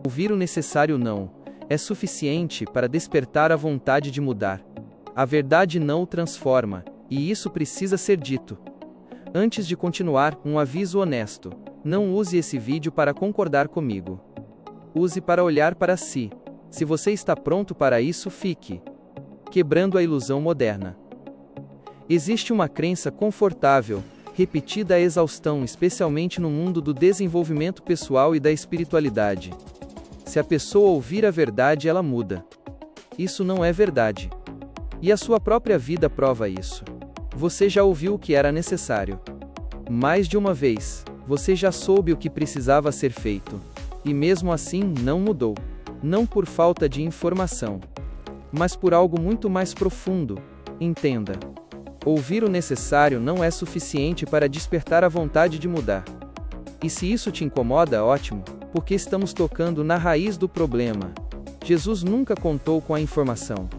Ouvir o necessário não é suficiente para despertar a vontade de mudar. A verdade não o transforma, e isso precisa ser dito. Antes de continuar, um aviso honesto: não use esse vídeo para concordar comigo. Use para olhar para si. Se você está pronto para isso, fique. Quebrando a ilusão moderna. Existe uma crença confortável, repetida à exaustão, especialmente no mundo do desenvolvimento pessoal e da espiritualidade. Se a pessoa ouvir a verdade, ela muda. Isso não é verdade. E a sua própria vida prova isso. Você já ouviu o que era necessário. Mais de uma vez, você já soube o que precisava ser feito. E mesmo assim, não mudou. Não por falta de informação, mas por algo muito mais profundo. Entenda. Ouvir o necessário não é suficiente para despertar a vontade de mudar. E se isso te incomoda, ótimo, porque estamos tocando na raiz do problema. Jesus nunca contou com a informação.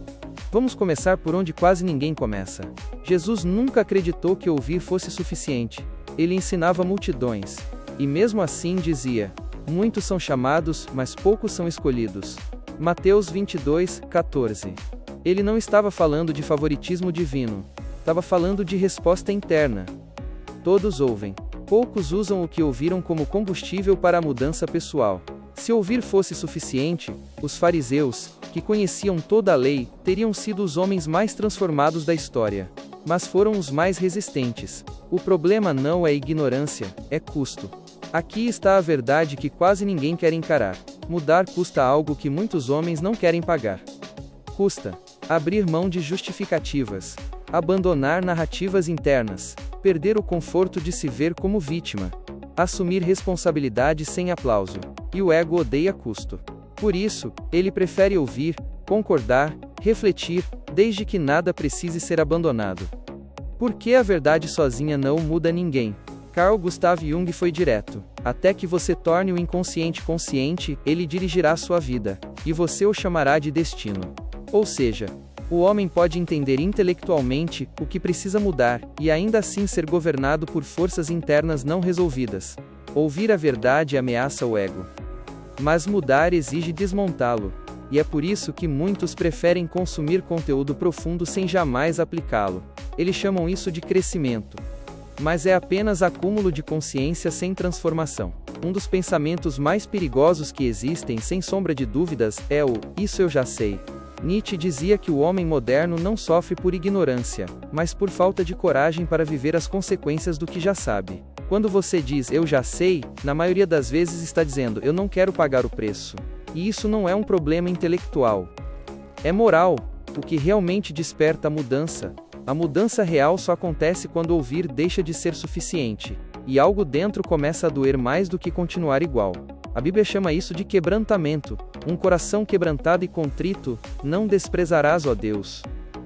Vamos começar por onde quase ninguém começa. Jesus nunca acreditou que ouvir fosse suficiente. Ele ensinava multidões. E mesmo assim dizia: muitos são chamados, mas poucos são escolhidos. Mateus 22, 14. Ele não estava falando de favoritismo divino. Estava falando de resposta interna. Todos ouvem. Poucos usam o que ouviram como combustível para a mudança pessoal. Se ouvir fosse suficiente, os fariseus, que conheciam toda a lei, teriam sido os homens mais transformados da história. Mas foram os mais resistentes. O problema não é ignorância, é custo. Aqui está a verdade que quase ninguém quer encarar. Mudar custa algo que muitos homens não querem pagar. Custa abrir mão de justificativas, abandonar narrativas internas, perder o conforto de se ver como vítima, assumir responsabilidade sem aplauso. E o ego odeia custo. Por isso, ele prefere ouvir, concordar, refletir, desde que nada precise ser abandonado. Porque a verdade sozinha não muda ninguém. Carl Gustav Jung foi direto: até que você torne o inconsciente consciente, ele dirigirá sua vida, e você o chamará de destino. Ou seja, o homem pode entender intelectualmente o que precisa mudar, e ainda assim ser governado por forças internas não resolvidas. Ouvir a verdade ameaça o ego. Mas mudar exige desmontá-lo. E é por isso que muitos preferem consumir conteúdo profundo sem jamais aplicá-lo. Eles chamam isso de crescimento. Mas é apenas acúmulo de consciência sem transformação. Um dos pensamentos mais perigosos que existem, sem sombra de dúvidas, é o "isso eu já sei". Nietzsche dizia que o homem moderno não sofre por ignorância, mas por falta de coragem para viver as consequências do que já sabe. Quando você diz "eu já sei", na maioria das vezes está dizendo "eu não quero pagar o preço". E isso não é um problema intelectual. É moral. O que realmente desperta a mudança. A mudança real só acontece quando ouvir deixa de ser suficiente, e algo dentro começa a doer mais do que continuar igual. A Bíblia chama isso de quebrantamento. Um coração quebrantado e contrito, não desprezarás, ó Deus.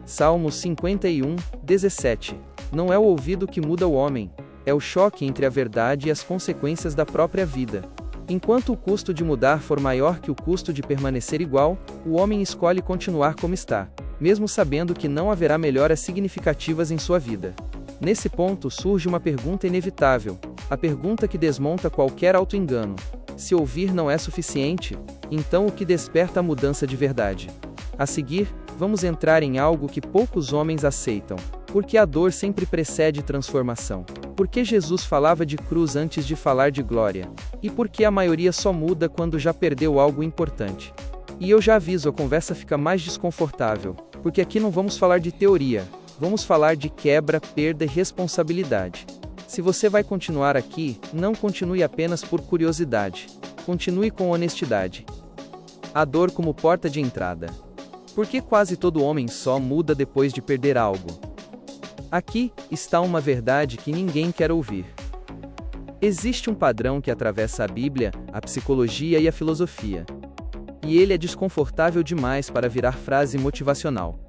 Salmos 51, 17. Não é o ouvido que muda o homem, é o choque entre a verdade e as consequências da própria vida. Enquanto o custo de mudar for maior que o custo de permanecer igual, o homem escolhe continuar como está, mesmo sabendo que não haverá melhoras significativas em sua vida. Nesse ponto surge uma pergunta inevitável, a pergunta que desmonta qualquer auto-engano. Se ouvir não é suficiente, então o que desperta a mudança de verdade? A seguir, vamos entrar em algo que poucos homens aceitam. Porque a dor sempre precede transformação. Porque Jesus falava de cruz antes de falar de glória. E porque a maioria só muda quando já perdeu algo importante. E eu já aviso, a conversa fica mais desconfortável. Porque aqui não vamos falar de teoria. Vamos falar de quebra, perda e responsabilidade. Se você vai continuar aqui, não continue apenas por curiosidade. Continue com honestidade. A dor como porta de entrada. Por que quase todo homem só muda depois de perder algo? Aqui está uma verdade que ninguém quer ouvir. Existe um padrão que atravessa a Bíblia, a psicologia e a filosofia. E ele é desconfortável demais para virar frase motivacional.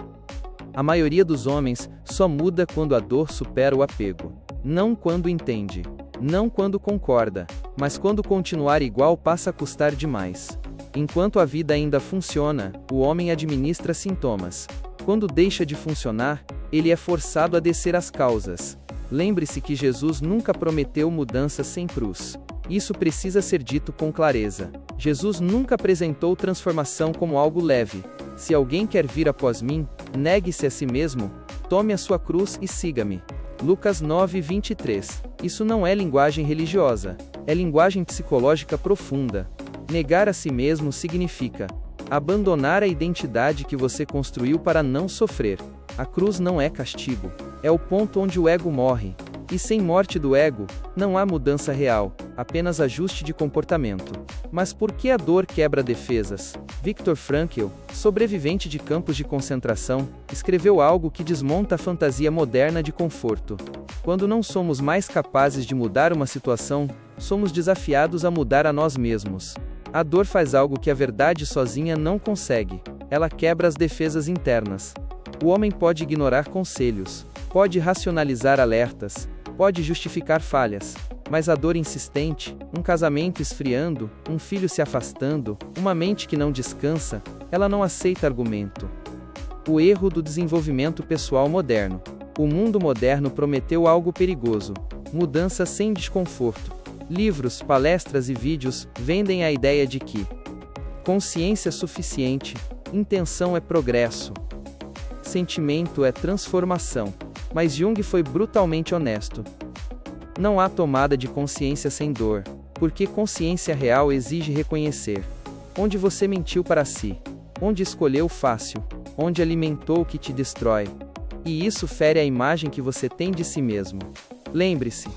A maioria dos homens só muda quando a dor supera o apego. Não quando entende. Não quando concorda. Mas quando continuar igual passa a custar demais. Enquanto a vida ainda funciona, o homem administra sintomas. Quando deixa de funcionar, ele é forçado a descer as causas. Lembre-se que Jesus nunca prometeu mudança sem cruz. Isso precisa ser dito com clareza. Jesus nunca apresentou transformação como algo leve. Se alguém quer vir após mim, negue-se a si mesmo, tome a sua cruz e siga-me. Lucas 9:23. Isso não é linguagem religiosa, é linguagem psicológica profunda. Negar a si mesmo significa abandonar a identidade que você construiu para não sofrer. A cruz não é castigo, é o ponto onde o ego morre. E sem morte do ego, não há mudança real, apenas ajuste de comportamento. Mas por que a dor quebra defesas? Viktor Frankl, sobrevivente de campos de concentração, escreveu algo que desmonta a fantasia moderna de conforto. Quando não somos mais capazes de mudar uma situação, somos desafiados a mudar a nós mesmos. A dor faz algo que a verdade sozinha não consegue. Ela quebra as defesas internas. O homem pode ignorar conselhos, pode racionalizar alertas, pode justificar falhas, mas a dor insistente, um casamento esfriando, um filho se afastando, uma mente que não descansa, ela não aceita argumento. O erro do desenvolvimento pessoal moderno. O mundo moderno prometeu algo perigoso: mudança sem desconforto. Livros, palestras e vídeos vendem a ideia de que consciência é suficiente, intenção é progresso, sentimento é transformação. Mas Jung foi brutalmente honesto. Não há tomada de consciência sem dor, porque consciência real exige reconhecer onde você mentiu para si, onde escolheu o fácil, onde alimentou o que te destrói. E isso fere a imagem que você tem de si mesmo. Lembre-se,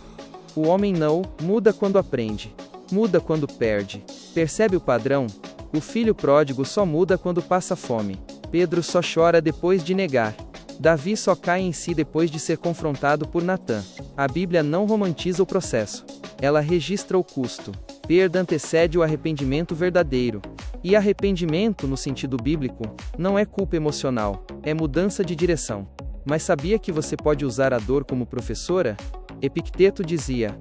o homem não muda quando aprende, muda quando perde. Percebe o padrão? O filho pródigo só muda quando passa fome. Pedro só chora depois de negar. Davi só cai em si depois de ser confrontado por Natã. A Bíblia não romantiza o processo. Ela registra o custo. Perda antecede o arrependimento verdadeiro. E arrependimento, no sentido bíblico, não é culpa emocional, é mudança de direção. Mas sabia que você pode usar a dor como professora? Epicteto dizia: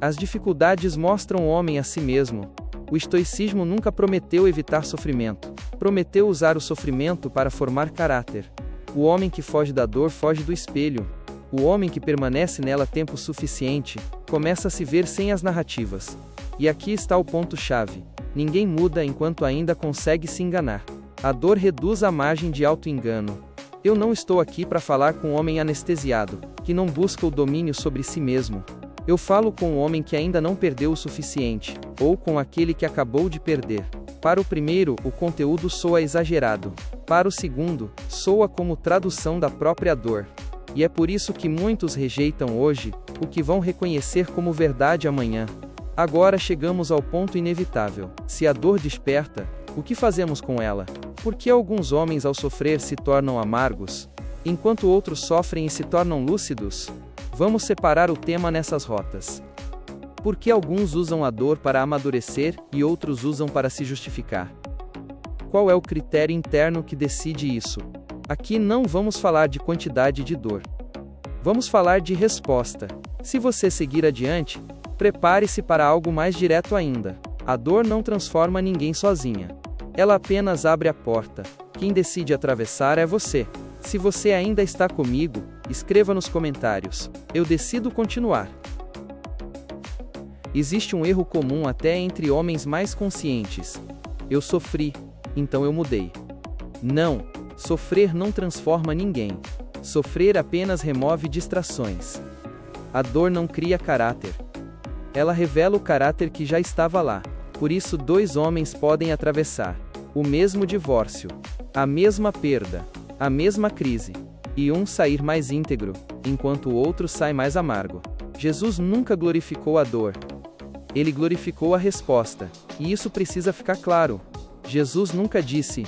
as dificuldades mostram o homem a si mesmo. O estoicismo nunca prometeu evitar sofrimento. Prometeu usar o sofrimento para formar caráter. O homem que foge da dor foge do espelho. O homem que permanece nela tempo suficiente, começa a se ver sem as narrativas. E aqui está o ponto-chave: ninguém muda enquanto ainda consegue se enganar. A dor reduz a margem de auto-engano. Eu não estou aqui para falar com um homem anestesiado, que não busca o domínio sobre si mesmo. Eu falo com um homem que ainda não perdeu o suficiente, ou com aquele que acabou de perder. Para o primeiro, o conteúdo soa exagerado. Para o segundo, soa como tradução da própria dor. E é por isso que muitos rejeitam hoje o que vão reconhecer como verdade amanhã. Agora chegamos ao ponto inevitável. Se a dor desperta, o que fazemos com ela? Por que alguns homens ao sofrer se tornam amargos, enquanto outros sofrem e se tornam lúcidos? Vamos separar o tema nessas rotas. Por que alguns usam a dor para amadurecer e outros usam para se justificar? Qual é o critério interno que decide isso? Aqui não vamos falar de quantidade de dor. Vamos falar de resposta. Se você seguir adiante, prepare-se para algo mais direto ainda. A dor não transforma ninguém sozinha. Ela apenas abre a porta. Quem decide atravessar é você. Se você ainda está comigo, escreva nos comentários: eu decido continuar. Existe um erro comum até entre homens mais conscientes: eu sofri, então eu mudei. Não, sofrer não transforma ninguém. Sofrer apenas remove distrações. A dor não cria caráter. Ela revela o caráter que já estava lá. Por isso, dois homens podem atravessar o mesmo divórcio, a mesma perda, a mesma crise, e um sair mais íntegro, enquanto o outro sai mais amargo. Jesus nunca glorificou a dor. Ele glorificou a resposta, e isso precisa ficar claro. Jesus nunca disse: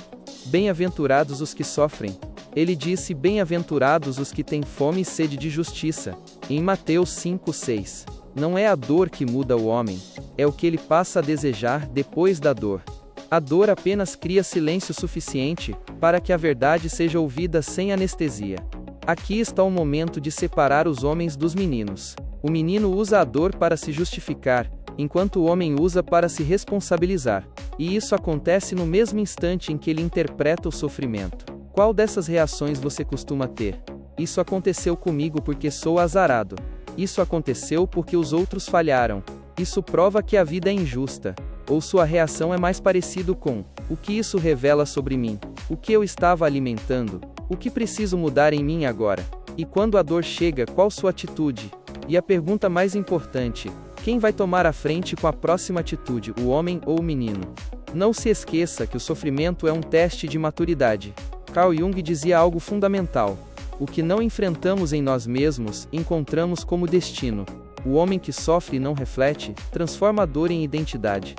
bem-aventurados os que sofrem. Ele disse: bem-aventurados os que têm fome e sede de justiça. Em Mateus 5:6. Não é a dor que muda o homem, é o que ele passa a desejar depois da dor. A dor apenas cria silêncio suficiente para que a verdade seja ouvida sem anestesia. Aqui está o momento de separar os homens dos meninos. O menino usa a dor para se justificar, enquanto o homem usa para se responsabilizar. E isso acontece no mesmo instante em que ele interpreta o sofrimento. Qual dessas reações você costuma ter? Isso aconteceu comigo porque sou azarado. Isso aconteceu porque os outros falharam. Isso prova que a vida é injusta. Ou sua reação é mais parecido com: o que isso revela sobre mim? O que eu estava alimentando? O que preciso mudar em mim agora? E quando a dor chega, qual sua atitude? E a pergunta mais importante: quem vai tomar a frente com a próxima atitude, o homem ou o menino? Não se esqueça que o sofrimento é um teste de maturidade. Carl Jung dizia algo fundamental: o que não enfrentamos em nós mesmos, encontramos como destino. O homem que sofre e não reflete, transforma a dor em identidade.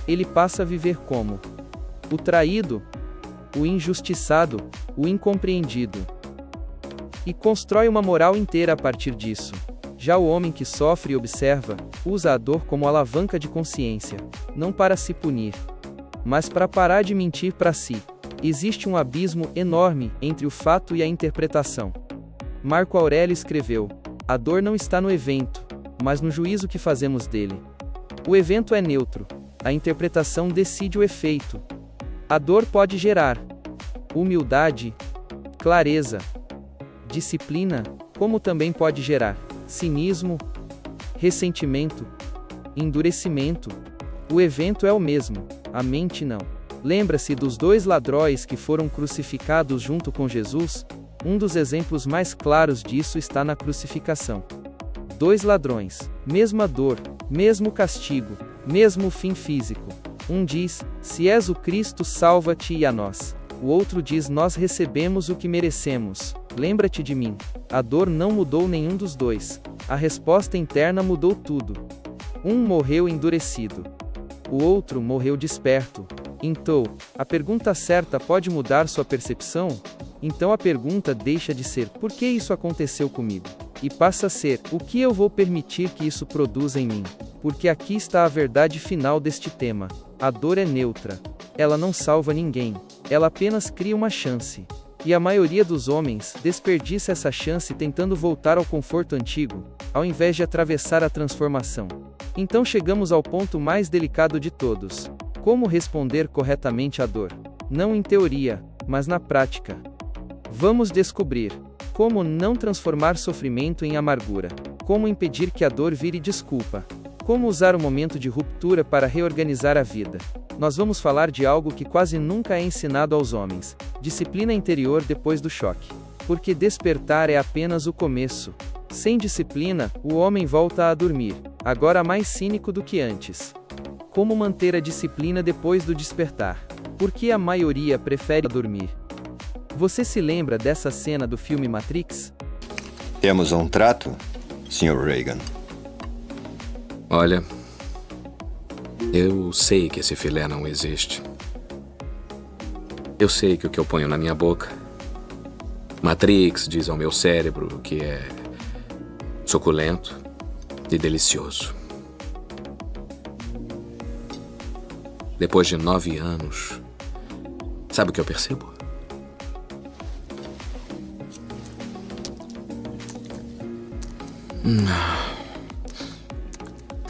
Ele passa a viver como o traído, o injustiçado, o incompreendido. E constrói uma moral inteira a partir disso. Já o homem que sofre e observa, usa a dor como alavanca de consciência, não para se punir, mas para parar de mentir para si. Existe um abismo enorme entre o fato e a interpretação. Marco Aurélio escreveu: a dor não está no evento, mas no juízo que fazemos dele. O evento é neutro, a interpretação decide o efeito. A dor pode gerar humildade, clareza, disciplina, como também pode gerar cinismo, ressentimento, endurecimento. O evento é o mesmo, a mente não. Lembra-se dos 2 ladrões que foram crucificados junto com Jesus? Um dos exemplos mais claros disso está na crucificação. 2 ladrões, mesma dor, mesmo castigo, mesmo fim físico. Um diz: se és o Cristo, salva-te e a nós. O outro diz: nós recebemos o que merecemos. Lembra-te de mim. A dor não mudou nenhum dos dois. A resposta interna mudou tudo. Um morreu endurecido. O outro morreu desperto. Então, a pergunta certa pode mudar sua percepção? Então a pergunta deixa de ser: por que isso aconteceu comigo? E passa a ser: o que eu vou permitir que isso produza em mim? Porque aqui está a verdade final deste tema. A dor é neutra. Ela não salva ninguém. Ela apenas cria uma chance. E a maioria dos homens desperdiça essa chance tentando voltar ao conforto antigo, ao invés de atravessar a transformação. Então chegamos ao ponto mais delicado de todos. Como responder corretamente à dor? Não em teoria, mas na prática. Vamos descobrir como não transformar sofrimento em amargura, como impedir que a dor vire desculpa, como usar o momento de ruptura para reorganizar a vida. Nós vamos falar de algo que quase nunca é ensinado aos homens: disciplina interior depois do choque. Porque despertar é apenas o começo. Sem disciplina, o homem volta a dormir, agora mais cínico do que antes. Como manter a disciplina depois do despertar? Porque a maioria prefere dormir. Você se lembra dessa cena do filme Matrix? Temos um trato, Sr. Reagan? Olha, eu sei que esse filé não existe. Eu sei que o que eu ponho na minha boca, Matrix diz ao meu cérebro que é suculento e delicioso. Depois de 9 anos, sabe o que eu percebo?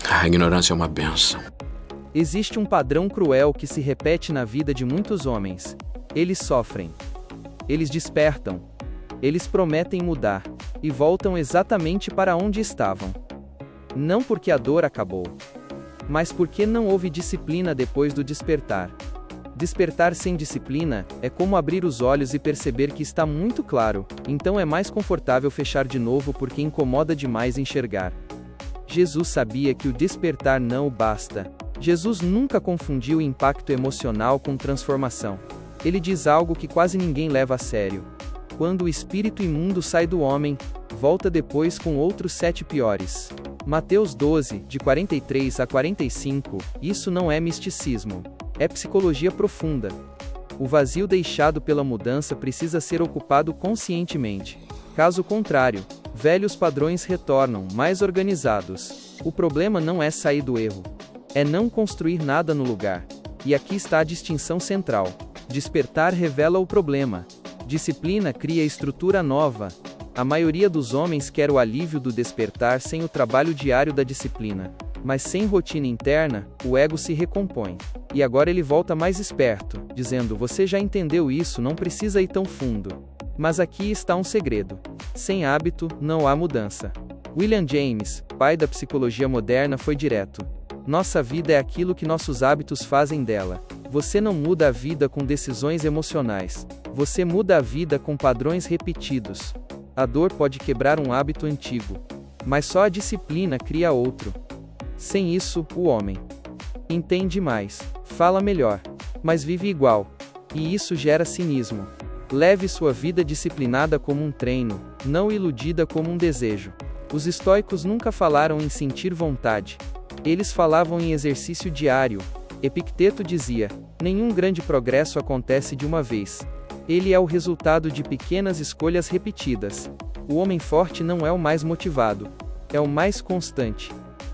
A ignorância é uma bênção. Existe um padrão cruel que se repete na vida de muitos homens. Eles sofrem. Eles despertam. Eles prometem mudar. E voltam exatamente para onde estavam. Não porque a dor acabou, mas porque não houve disciplina depois do despertar. Despertar sem disciplina é como abrir os olhos e perceber que está muito claro, então é mais confortável fechar de novo porque incomoda demais enxergar. Jesus sabia que o despertar não basta. Jesus nunca confundiu impacto emocional com transformação. Ele diz algo que quase ninguém leva a sério. Quando o espírito imundo sai do homem, volta depois com outros 7 piores. Mateus 12, de 43 a 45, isso não é misticismo. É psicologia profunda. O vazio deixado pela mudança precisa ser ocupado conscientemente. Caso contrário, velhos padrões retornam, mais organizados. O problema não é sair do erro. É não construir nada no lugar. E aqui está a distinção central. Despertar revela o problema. Disciplina cria estrutura nova. A maioria dos homens quer o alívio do despertar sem o trabalho diário da disciplina. Mas sem rotina interna, o ego se recompõe. E agora ele volta mais esperto, dizendo: você já entendeu isso, não precisa ir tão fundo. Mas aqui está um segredo. Sem hábito, não há mudança. William James, pai da psicologia moderna, foi direto. Nossa vida é aquilo que nossos hábitos fazem dela. Você não muda a vida com decisões emocionais. Você muda a vida com padrões repetidos. A dor pode quebrar um hábito antigo, mas só a disciplina cria outro. Sem isso, o homem entende mais, fala melhor, mas vive igual. E isso gera cinismo. Leve sua vida disciplinada como um treino, não iludida como um desejo. Os estoicos nunca falaram em sentir vontade. Eles falavam em exercício diário. Epicteto dizia: nenhum grande progresso acontece de uma vez. Ele é o resultado de pequenas escolhas repetidas. O homem forte não é o mais motivado, é o mais constante.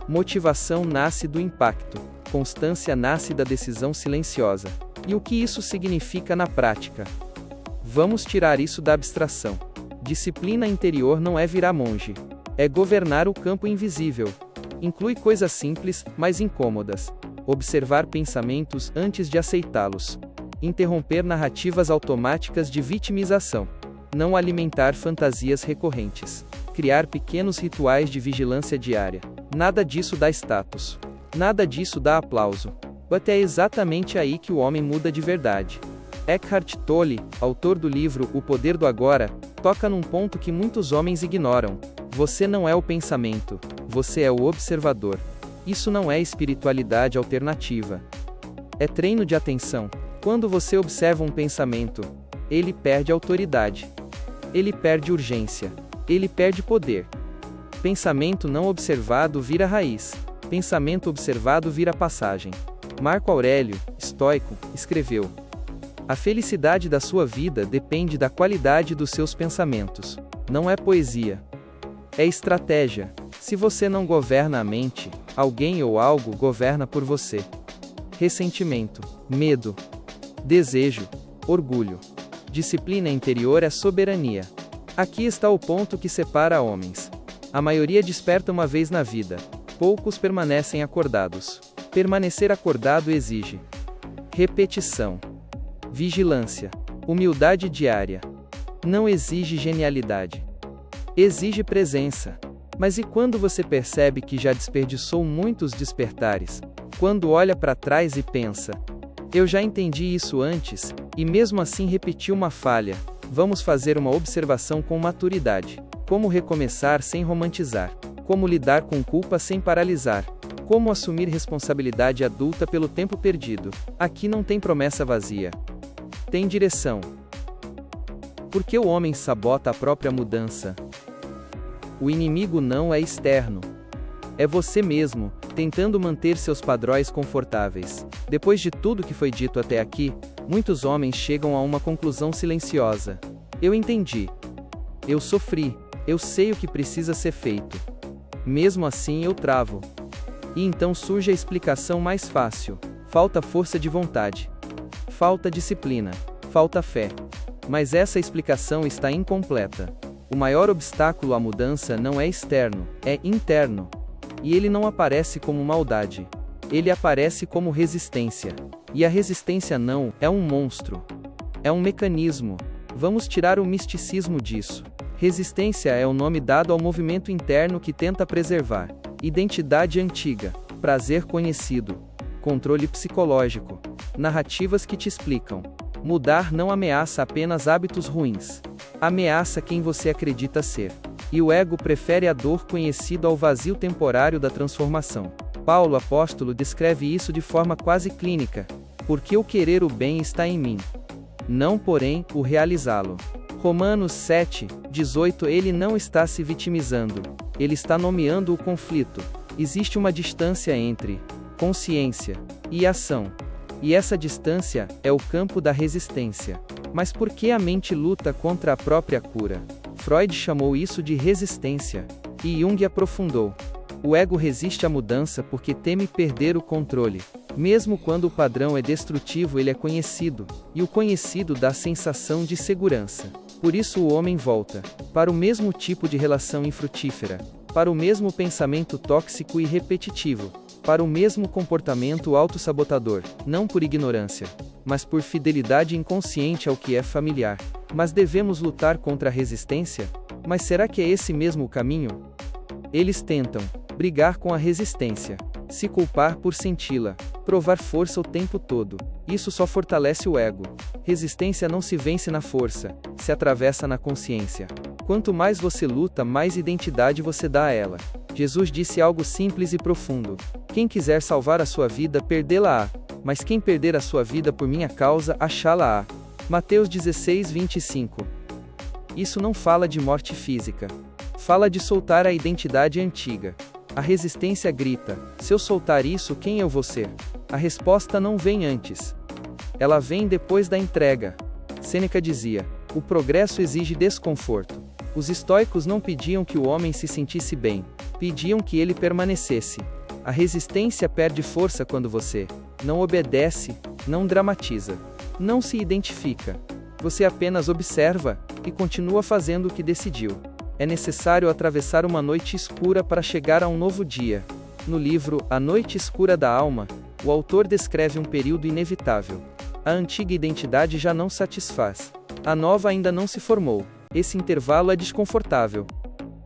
Motivação nasce do impacto, constância nasce da decisão silenciosa. E o que isso significa na prática? Vamos tirar isso da abstração. Disciplina interior não é virar monge, é governar o campo invisível. Inclui coisas simples, mas incômodas. Observar pensamentos antes de aceitá-los. Interromper narrativas automáticas de vitimização. Não alimentar fantasias recorrentes. Criar pequenos rituais de vigilância diária. Nada disso dá status. Nada disso dá aplauso. Mas é exatamente aí que o homem muda de verdade. Eckhart Tolle, autor do livro O Poder do Agora, toca num ponto que muitos homens ignoram. Você não é o pensamento, você é o observador. Isso não é espiritualidade alternativa. É treino de atenção. Quando você observa um pensamento, ele perde autoridade. Ele perde urgência. Ele perde poder. Pensamento não observado vira raiz. Pensamento observado vira passagem. Marco Aurélio, estoico, escreveu: a felicidade da sua vida depende da qualidade dos seus pensamentos. Não é poesia. É estratégia. Se você não governa a mente, alguém ou algo governa por você. Ressentimento, medo, desejo, orgulho. Disciplina interior é soberania. Aqui está o ponto que separa homens. A maioria desperta uma vez na vida. Poucos permanecem acordados. Permanecer acordado exige repetição, vigilância, humildade diária. Não exige genialidade. Exige presença. Mas e quando você percebe que já desperdiçou muitos despertares? Quando olha para trás e pensa: eu já entendi isso antes, e mesmo assim repeti uma falha. Vamos fazer uma observação com maturidade. Como recomeçar sem romantizar. Como lidar com culpa sem paralisar. Como assumir responsabilidade adulta pelo tempo perdido. Aqui não tem promessa vazia. Tem direção. Por que o homem sabota a própria mudança? O inimigo não é externo. É você mesmo, tentando manter seus padrões confortáveis. Depois de tudo que foi dito até aqui, muitos homens chegam a uma conclusão silenciosa. Eu entendi. Eu sofri. Eu sei o que precisa ser feito. Mesmo assim eu travo. E então surge a explicação mais fácil. Falta força de vontade. Falta disciplina. Falta fé. Mas essa explicação está incompleta. O maior obstáculo à mudança não é externo, é interno. E ele não aparece como maldade. Ele aparece como resistência. E a resistência não é um monstro. É um mecanismo. Vamos tirar o misticismo disso. Resistência é o nome dado ao movimento interno que tenta preservar identidade antiga, prazer conhecido, controle psicológico, narrativas que te explicam. Mudar não ameaça apenas hábitos ruins. Ameaça quem você acredita ser. E o ego prefere a dor conhecida ao vazio temporário da transformação. Paulo apóstolo descreve isso de forma quase clínica. Porque o querer o bem está em mim. Não, porém, o realizá-lo. Romanos 7:18. Ele não está se vitimizando. Ele está nomeando o conflito. Existe uma distância entre consciência e ação. E essa distância é o campo da resistência. Mas por que a mente luta contra a própria cura? Freud chamou isso de resistência. E Jung aprofundou. O ego resiste à mudança porque teme perder o controle. Mesmo quando o padrão é destrutivo, ele é conhecido. E o conhecido dá sensação de segurança. Por isso o homem volta para o mesmo tipo de relação infrutífera, para o mesmo pensamento tóxico e repetitivo, para o mesmo comportamento autossabotador, não por ignorância, mas por fidelidade inconsciente ao que é familiar. Mas devemos lutar contra a resistência? Mas será que é esse mesmo o caminho? Eles tentam brigar com a resistência, se culpar por senti-la, provar força o tempo todo. Isso só fortalece o ego. Resistência não se vence na força, se atravessa na consciência. Quanto mais você luta, mais identidade você dá a ela. Jesus disse algo simples e profundo: quem quiser salvar a sua vida, perdê-la-á, mas quem perder a sua vida por minha causa, achá-la-á. Mateus 16:25. Isso não fala de morte física. Fala de soltar a identidade antiga. A resistência grita: se eu soltar isso, quem eu vou ser? A resposta não vem antes. Ela vem depois da entrega. Sêneca dizia: o progresso exige desconforto. Os estoicos não pediam que o homem se sentisse bem, pediam que ele permanecesse. A resistência perde força quando você não obedece, não dramatiza, não se identifica. Você apenas observa e continua fazendo o que decidiu. É necessário atravessar uma noite escura para chegar a um novo dia. No livro A Noite Escura da Alma, o autor descreve um período inevitável. A antiga identidade já não satisfaz. A nova ainda não se formou. Esse intervalo é desconfortável,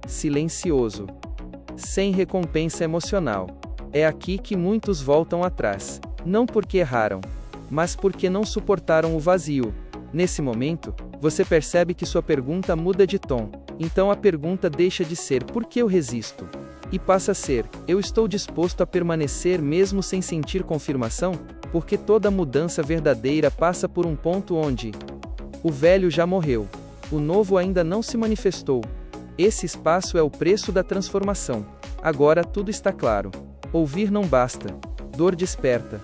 silencioso, sem recompensa emocional. É aqui que muitos voltam atrás. Não porque erraram, mas porque não suportaram o vazio. Nesse momento, você percebe que sua pergunta muda de tom. Então a pergunta deixa de ser por que eu resisto? E passa a ser, eu estou disposto a permanecer mesmo sem sentir confirmação? Porque toda mudança verdadeira passa por um ponto onde o velho já morreu, o novo ainda não se manifestou. Esse espaço é o preço da transformação. Agora tudo está claro. Ouvir não basta. Dor desperta.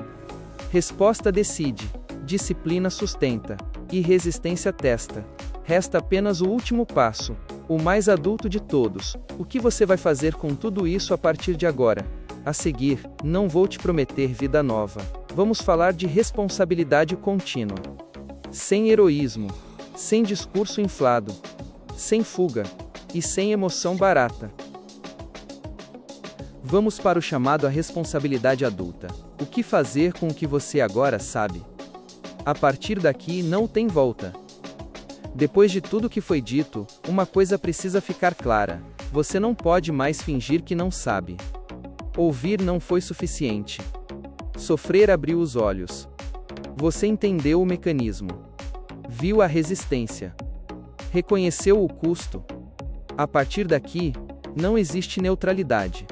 Resposta decide. Disciplina sustenta. E resistência testa. Resta apenas o último passo, o mais adulto de todos. O que você vai fazer com tudo isso a partir de agora? A seguir, não vou te prometer vida nova. Vamos falar de responsabilidade contínua. Sem heroísmo, sem discurso inflado, sem fuga e sem emoção barata. Vamos para o chamado à responsabilidade adulta. O que fazer com o que você agora sabe? A partir daqui não tem volta. Depois de tudo que foi dito, uma coisa precisa ficar clara: você não pode mais fingir que não sabe. Ouvir não foi suficiente. Sofrer abriu os olhos. Você entendeu o mecanismo. Viu a resistência. Reconheceu o custo. A partir daqui, não existe neutralidade.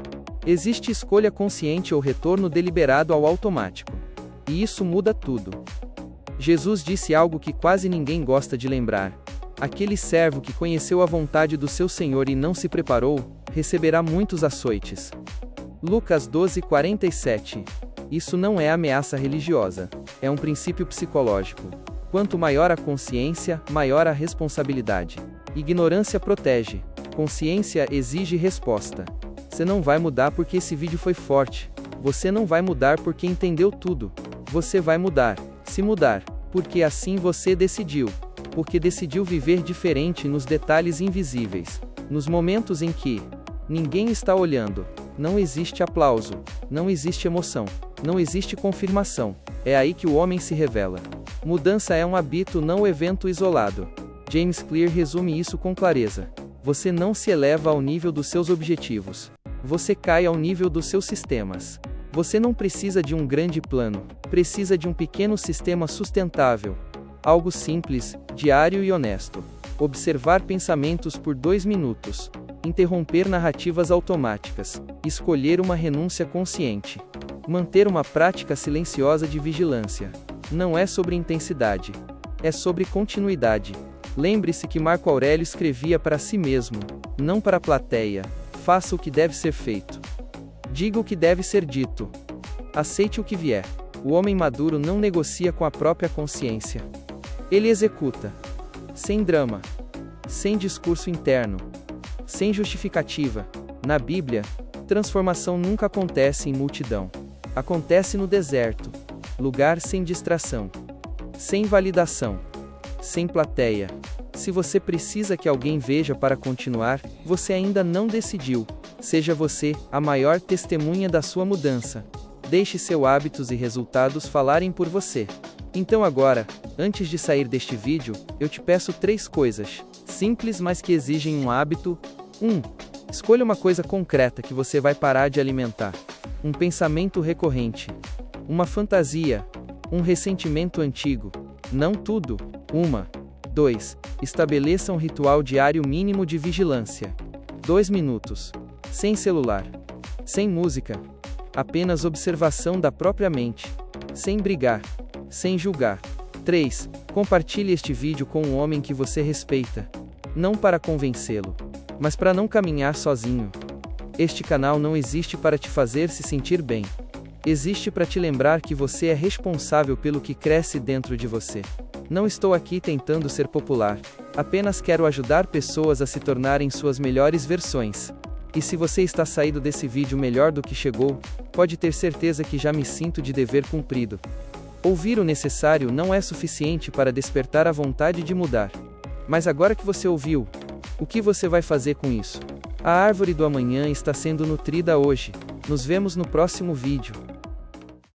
Existe escolha consciente ou retorno deliberado ao automático. E isso muda tudo. Jesus disse algo que quase ninguém gosta de lembrar. Aquele servo que conheceu a vontade do seu Senhor e não se preparou, receberá muitos açoites. Lucas 12:47. Isso não é ameaça religiosa. É um princípio psicológico. Quanto maior a consciência, maior a responsabilidade. Ignorância protege. Consciência exige resposta. Você não vai mudar porque esse vídeo foi forte. Você não vai mudar porque entendeu tudo. Você vai mudar, se mudar, porque assim você decidiu. Porque decidiu viver diferente nos detalhes invisíveis. Nos momentos em que ninguém está olhando. Não existe aplauso. Não existe emoção. Não existe confirmação. É aí que o homem se revela. Mudança é um hábito, não um evento isolado. James Clear resume isso com clareza. Você não se eleva ao nível dos seus objetivos. Você cai ao nível dos seus sistemas. Você não precisa de um grande plano. Precisa de um pequeno sistema sustentável. Algo simples, diário e honesto. Observar pensamentos por 2 minutos. Interromper narrativas automáticas. Escolher uma renúncia consciente. Manter uma prática silenciosa de vigilância. Não é sobre intensidade. É sobre continuidade. Lembre-se que Marco Aurélio escrevia para si mesmo, não para a plateia. Faça o que deve ser feito. Diga o que deve ser dito. Aceite o que vier. O homem maduro não negocia com a própria consciência. Ele executa. Sem drama. Sem discurso interno. Sem justificativa. Na Bíblia, transformação nunca acontece em multidão. Acontece no deserto. Lugar sem distração. Sem validação. Sem plateia. Se você precisa que alguém veja para continuar, você ainda não decidiu. Seja você a maior testemunha da sua mudança. Deixe seus hábitos e resultados falarem por você. Então agora, antes de sair deste vídeo, eu te peço 3 coisas, simples mas que exigem um hábito. 1. Escolha uma coisa concreta que você vai parar de alimentar. Um pensamento recorrente. Uma fantasia. Um ressentimento antigo. Não tudo. 2. Estabeleça um ritual diário mínimo de vigilância. 2 minutos. Sem celular. Sem música. Apenas observação da própria mente. Sem brigar. Sem julgar. 3. Compartilhe este vídeo com um homem que você respeita. Não para convencê-lo, mas para não caminhar sozinho. Este canal não existe para te fazer se sentir bem. Existe para te lembrar que você é responsável pelo que cresce dentro de você. Não estou aqui tentando ser popular, apenas quero ajudar pessoas a se tornarem suas melhores versões. E se você está saindo desse vídeo melhor do que chegou, pode ter certeza que já me sinto de dever cumprido. Ouvir o necessário não é suficiente para despertar a vontade de mudar. Mas agora que você ouviu, o que você vai fazer com isso? A árvore do amanhã está sendo nutrida hoje. Nos vemos no próximo vídeo.